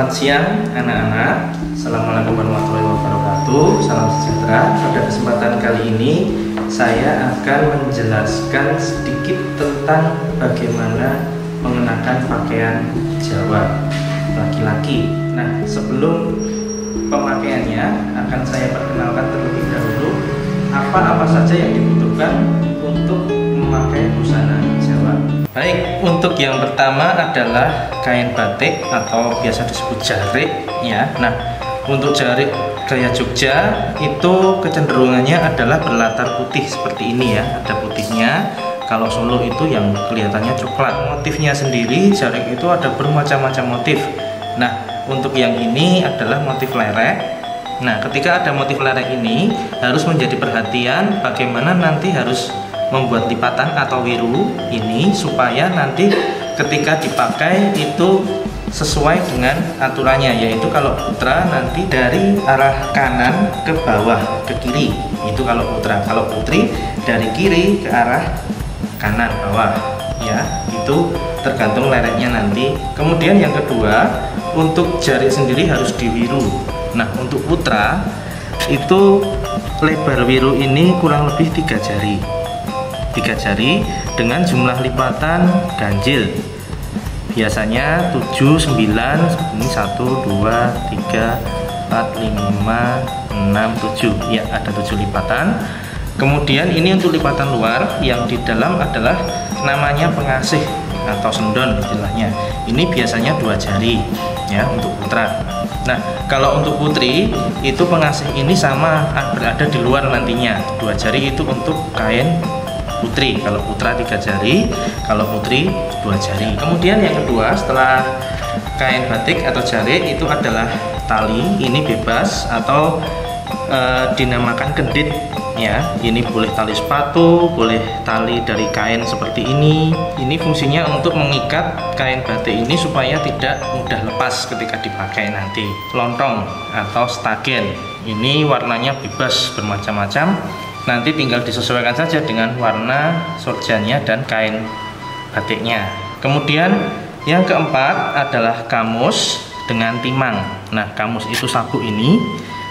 Selamat siang anak-anak. Assalamualaikum warahmatullahi wabarakatuh. Salam sejahtera. Pada kesempatan kali ini saya akan menjelaskan sedikit tentang bagaimana mengenakan pakaian Jawa laki-laki. Nah, sebelum pemakaiannya akan saya perkenalkan terlebih dahulu apa-apa saja yang dibutuhkan untuk memakai busana Jawa. Baik, untuk yang pertama adalah kain batik atau biasa disebut jarik ya. Nah, untuk jarik gaya Jogja itu kecenderungannya adalah berlatar putih seperti ini ya, ada putihnya. Kalau Solo itu yang kelihatannya coklat. Motifnya sendiri jarik itu ada bermacam-macam motif. Nah, untuk yang ini adalah motif lerek. Nah, ketika ada motif lerek ini harus menjadi perhatian bagaimana nanti harus membuat lipatan atau wiru ini supaya nanti ketika dipakai itu sesuai dengan aturannya, yaitu kalau putra nanti dari arah kanan ke bawah ke kiri, itu kalau putra. Kalau putri dari kiri ke arah kanan bawah ya, itu tergantung lereknya nanti. Kemudian yang kedua, untuk jarik sendiri harus diwiru. Nah, untuk putra itu lebar wiru ini kurang lebih 3 jari dengan jumlah lipatan ganjil, biasanya 7, 9, ini 1, 2, 3, 4, 5, 6, 7 ya, ada 7 lipatan. Kemudian ini untuk lipatan luar, yang di dalam adalah namanya pengasih atau sendon istilahnya. Ini biasanya 2 jari ya untuk putra. Nah, kalau untuk putri itu pengasih ini sama berada di luar nantinya. 2 jari itu untuk kain putri, kalau putra 3 jari, kalau putri 2 jari. Kemudian yang kedua setelah kain batik atau jarik itu adalah tali. Ini bebas atau dinamakan kendit ya. Ini boleh tali sepatu, boleh tali dari kain seperti ini. Ini fungsinya untuk mengikat kain batik ini supaya tidak mudah lepas ketika dipakai nanti. Lontong atau stagen, ini warnanya bebas bermacam-macam. Nanti tinggal disesuaikan saja dengan warna sorjannya dan kain batiknya. Kemudian yang keempat adalah kamus dengan timang. Nah, kamus itu sabuk ini,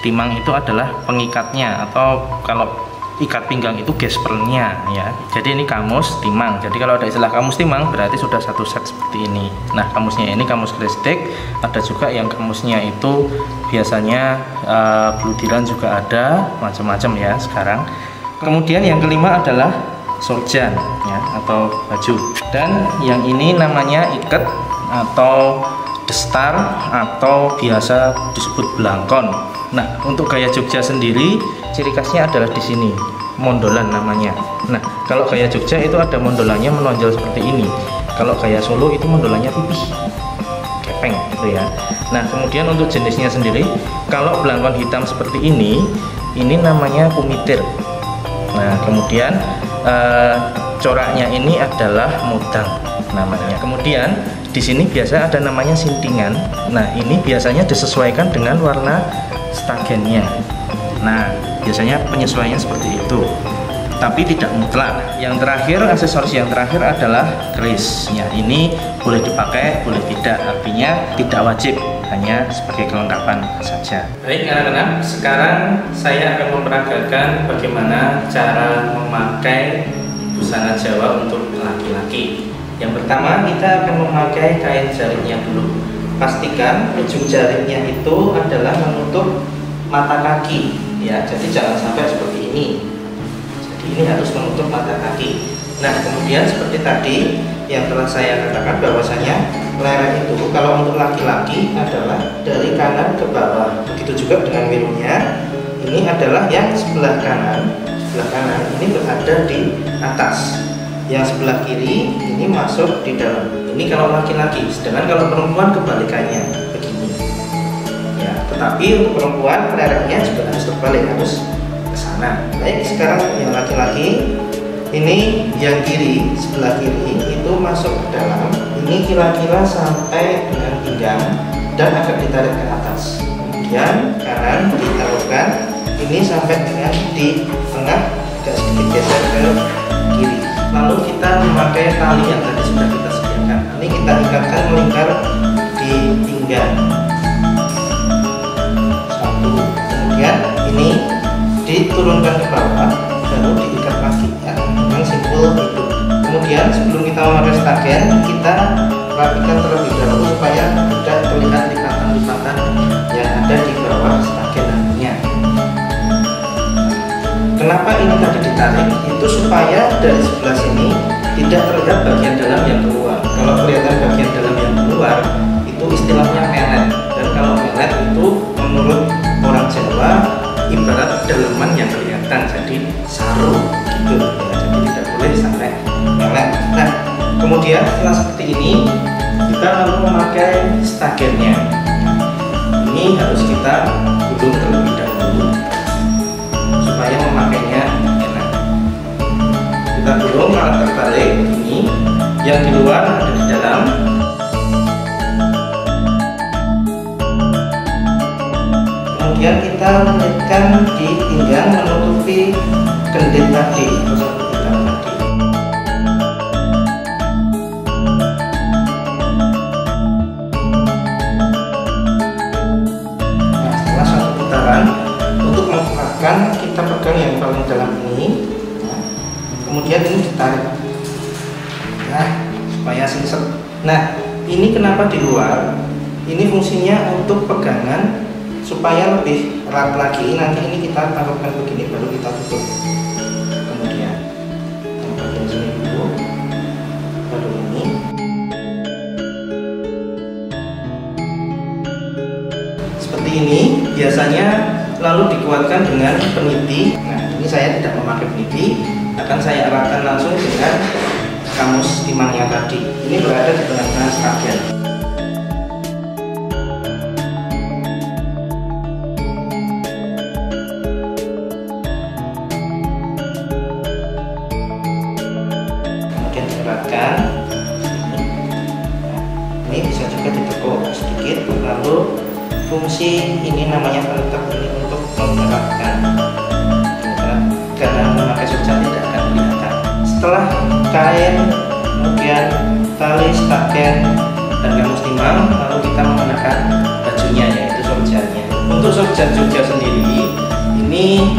timang itu adalah pengikatnya, atau kalau ikat pinggang itu gespernya ya. Jadi ini kamus timang. Jadi kalau ada istilah kamus timang berarti sudah satu set seperti ini. Nah, kamusnya ini kamus kristik. Ada juga yang kamusnya itu biasanya bludiran juga ada, macam-macam ya sekarang. Kemudian yang kelima adalah sorjan ya, atau baju. Dan yang ini namanya iket atau destar atau biasa disebut belangkon. Nah, untuk gaya Jogja sendiri ciri khasnya adalah di sini, mondolan namanya. Nah, kalau gaya Jogja itu ada mondolannya menonjol seperti ini. Kalau gaya Solo itu mondolannya pipih, kepeng gitu ya. Nah, kemudian untuk jenisnya sendiri, kalau belangkon hitam seperti ini namanya kumitir. Nah, kemudian coraknya ini adalah mudang namanya. Kemudian di sini biasa ada namanya sintingan. Nah, ini biasanya disesuaikan dengan warna stagennya. Nah, biasanya penyesuaiannya seperti itu, tapi tidak mutlak. Yang terakhir, aksesoris yang terakhir adalah keris ya. Ini boleh dipakai, boleh tidak, artinya tidak wajib, hanya sebagai kelengkapan saja. Baik anak-anak, sekarang saya akan memperagakan bagaimana cara memakai busana Jawa untuk laki-laki. Yang pertama, kita akan memakai kain jariknya dulu. Pastikan ujung jariknya itu adalah menutup mata kaki ya, jadi jangan sampai seperti ini. Jadi ini harus menutup mata kaki. Nah, kemudian seperti tadi yang telah saya katakan bahwasanya lerek itu kalau untuk laki-laki adalah dari kanan ke bawah. Begitu juga dengan wirunya. Ini adalah yang sebelah kanan ini berada di atas. Yang sebelah kiri ini masuk di dalam. Ini kalau laki-laki. Sedangkan kalau perempuan kebalikannya begini. Ya, tetapi untuk perempuan lereknya juga harus terbalik, harus ke sana. Baik, sekarang yang laki-laki. Ini yang kiri, sebelah kiri itu masuk ke dalam. Ini kira-kira sampai dengan pinggang dan agak ditarik ke atas. Kemudian kanan ditaruhkan, ini sampai dengan di tengah, agak sedikit geser ke kiri. Lalu kita memakai tali yang tadi sudah kita sediakan. Ini kita ikatkan melingkar di pinggang. diturunkan ke bawah, baru diikat lagi ya, dengan simpul itu. Kemudian sebelum kita memakai stagen, kita rapikan terlebih dahulu supaya tidak terlihat lipatan-lipatan yang ada di bawah stagen nantinya. Kenapa ini tadi ditarik? Itu supaya dari sebelah sini tidak terlihat bagian dalam yang keluar. Kalau kelihatan bagian dalam yang keluar, itu istilahnya melet. Dan kalau melet itu menurut orang Jawa ibarat daleman yang kelihatan, jadi saru gitu ya. Jadi tidak boleh sampai melet. Nah, kemudian setelah seperti ini, kita lalu memakai stagennya. Ini harus kita gulung terlebih dahulu supaya memakainya enak. Kita gulung kalau terbalik ini, yang di luar ada di dalam. Kemudian kita menitkan di pinggang menutupi kendit tadi atau satu pinggang tadi. Nah, setelah satu putaran, untuk menggunakan kita pegang yang paling dalam ini. Nah, kemudian ini ditarik. Nah, supaya singset. Nah, ini kenapa di luar? Ini fungsinya untuk pegangan supaya lebih erat lagi. Nanti ini kita taruhkan begini, baru kita tutup. Kemudian yang bagian sini dulu, baru ini. Seperti ini biasanya lalu dikuatkan dengan peniti. Nah, ini saya tidak memakai peniti, akan saya eratkan langsung dengan kamus timangnya tadi. Ini berada di tengah-tengah stagen. Ini bisa juga ditekuk sedikit, lalu fungsi ini namanya penetap ini untuk mengeratkan, karena memakai surjan tidak akan kelihatan. Setelah kain, kemudian tali, stagen, dan kamus timang, lalu kita mengenakan bajunya, yaitu surjannya. Untuk surjan Jogja sendiri ini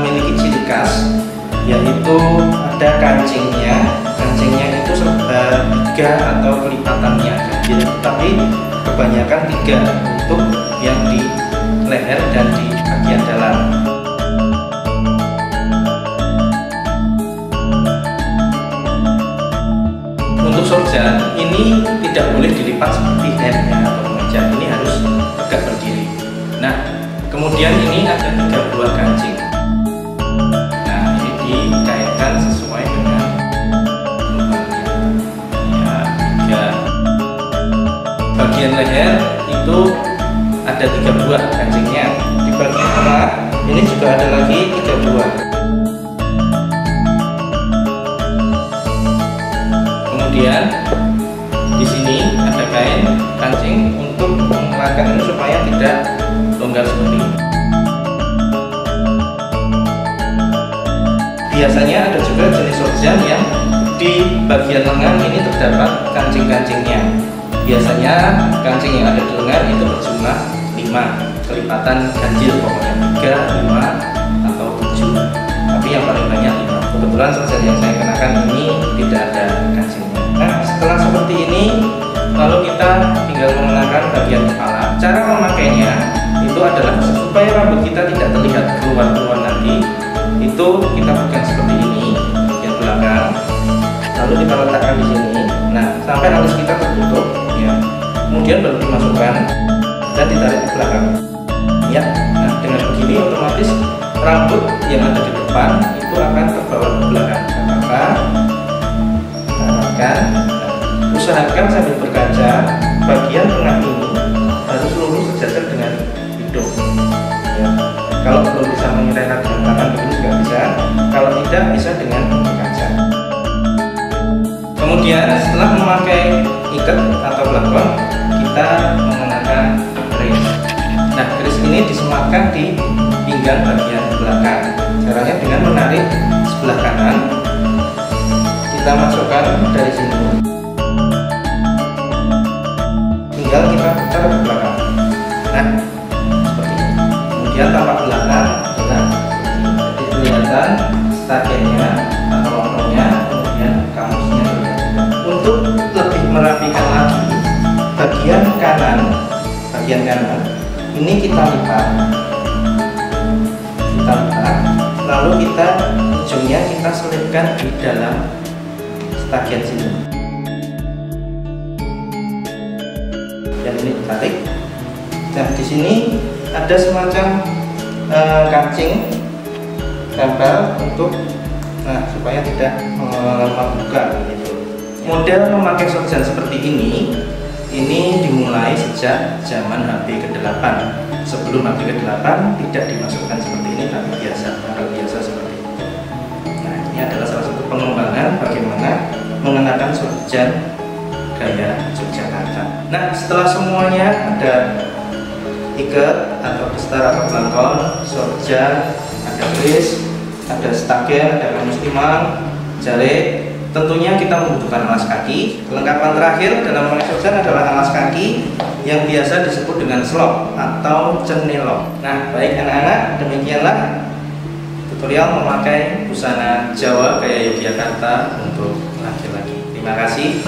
memiliki ciri khas, yaitu ada kancingnya. Kancingnya itu serba 3 atau kelipatannya ganjil, tapi kebanyakan 3 untuk yang di leher dan di bagian dalam. Untuk surjan ini tidak boleh dilipat seperti hemnya atau kemeja, ini harus tegak berdiri. Nah, kemudian ini ada 3 buah kancing. Nah, ini dikaitkan sesuai dengan bagian leher itu ada 3 buah kancingnya. Di bagian tengah ini juga ada lagi 3 buah. Kemudian di sini ada kain kancing untuk mengeratkan ini supaya tidak longgar seperti ini. Biasanya ada juga jenis surjan yang di bagian lengan ini terdapat kancing-kancingnya. Biasanya kancing yang ada di lengan itu berjumlah 5 kelipatan ganjil, pokoknya 3, 5, atau 7. Tapi yang paling banyak 5. Kebetulan surjan yang saya kenakan ini tidak ada kancingnya. Nah, setelah seperti ini, lalu kita tinggal mengenakan bagian kepala. Cara memakainya itu adalah supaya rambut kita tidak terlihat keluar-keluar nanti. Itu kita pegang seperti ini, bagian belakang, lalu kita letakkan di sini. Nah, sampai alis kita tertutup, ya. Kemudian baru dimasukkan dan ditarik ke belakang. Ya, nah dengan begini otomatis rambut yang ada di depan itu akan terbawa ke belakang. Maka arahkan, usahakan sambil berkaca bagian tengah ini harus lurus sejajar dengan hidung. Ya. Kalau belum bisa menyeretkan dengan tangan begini juga bisa. Kalau tidak, bisa dengan berkaca. Kemudian setelah memakai ikat atau belakon, kita mengenakan keris. Nah, keris ini disematkan di pinggang bagian belakang. Caranya dengan menarik sebelah kanan, kita masukkan dari sini. Tinggal kita putar ke belakang. Nah, seperti ini. Kemudian tapak belakang adalah kelihatan stagennya atau lontongnya, kemudian kamusnya juga. Untuk lebih merapikan lagi, bagian kanan ini kita lipat, lalu ujungnya kita selipkan di dalam stagen sini. Dan ini ditarik. Nah, di sini ada semacam kancing tempel untuk supaya tidak membuka gitu. Model memakai shotgun seperti ini dimulai sejak zaman HP ke-8. Sebelum HP ke-8 tidak dimasukkan seperti ini, tapi biasa seperti itu. Nah, ini adalah salah satu pengembangan bagaimana mengenakan shotgun gaya Yogyakarta. Nah, setelah semuanya ada ikat atau bestar atau belangkon, shotgun, ada kris, ada stagen, ada kamus timang, jari. Tentunya kita membutuhkan alas kaki. Kelengkapan terakhir dalam memakai shotgun adalah alas kaki yang biasa disebut dengan slop atau cenilong. Nah, baik anak-anak, demikianlah tutorial memakai busana Jawa gaya Yogyakarta untuk laki-laki. Terima kasih.